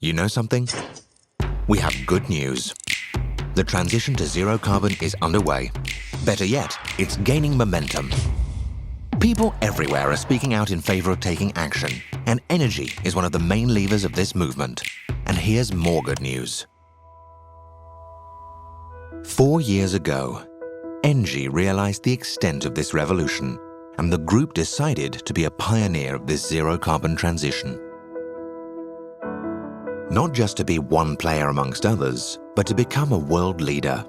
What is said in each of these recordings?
You know something? We have good news. The transition to zero carbon is underway. Better yet, it's gaining momentum. People everywhere are speaking out in favor of taking action, and energy is one of the main levers of this movement. And here's more good news. 4 years ago, Engie realized the extent of this revolution, and the group decided to be a pioneer of this zero-carbon transition. Not just to be one player amongst others, but to become a world leader.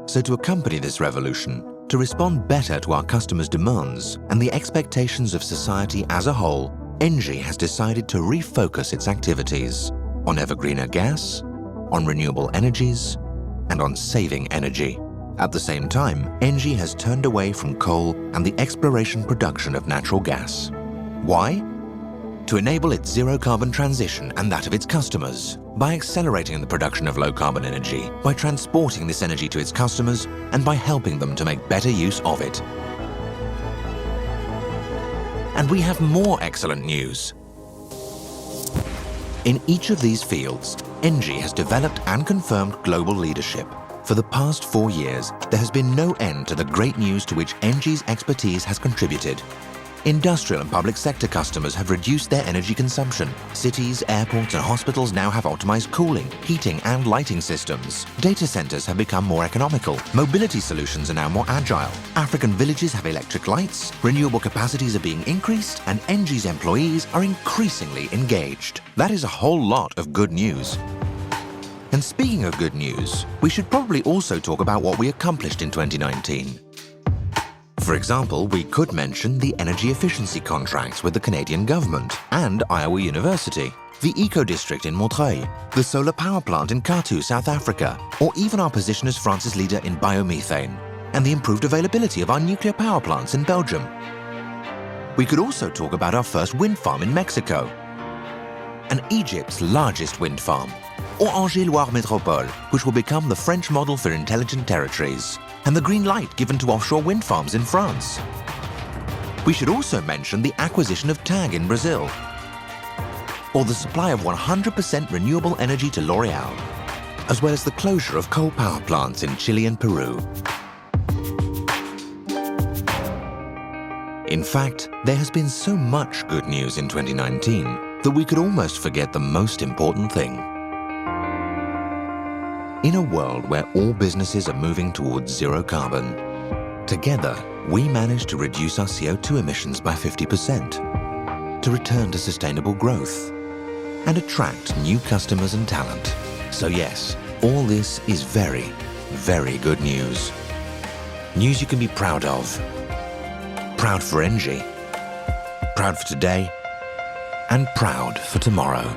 So to accompany this revolution, to respond better to our customers' demands and the expectations of society as a whole, Engie has decided to refocus its activities on ever greener gas, on renewable energies, and on saving energy. At the same time, Engie has turned away from coal and the exploration production of natural gas. Why? To enable its zero-carbon transition and that of its customers, by accelerating the production of low-carbon energy, by transporting this energy to its customers, and by helping them to make better use of it. And we have more excellent news. In each of these fields, Engie has developed and confirmed global leadership. For the past 4 years, there has been no end to the great news to which Engie's expertise has contributed. Industrial and public sector customers have reduced their energy consumption. Cities, airports and hospitals now have optimized cooling, heating and lighting systems. Data centers have become more economical. Mobility solutions are now more agile. African villages have electric lights. Renewable capacities are being increased, and Engie's employees are increasingly engaged. That is a whole lot of good news. And speaking of good news, we should probably also talk about what we accomplished in 2019. For example, we could mention the energy efficiency contracts with the Canadian government and Iowa University, the eco-district in Montreuil, the solar power plant in Katu, South Africa, or even our position as France's leader in biomethane, and the improved availability of our nuclear power plants in Belgium. We could also talk about our first wind farm in Mexico, and Egypt's largest wind farm, or Engie Loire Métropole, which will become the French model for intelligent territories, and the green light given to offshore wind farms in France. We should also mention the acquisition of TAG in Brazil, or the supply of 100% renewable energy to L'Oréal, as well as the closure of coal power plants in Chile and Peru. In fact, there has been so much good news in 2019 that we could almost forget the most important thing. In a world where all businesses are moving towards zero carbon, together we managed to reduce our CO2 emissions by 50%, to return to sustainable growth, and attract new customers and talent. So yes, all this is very, very good news. News you can be proud of. Proud for Engie, proud for today, and proud for tomorrow.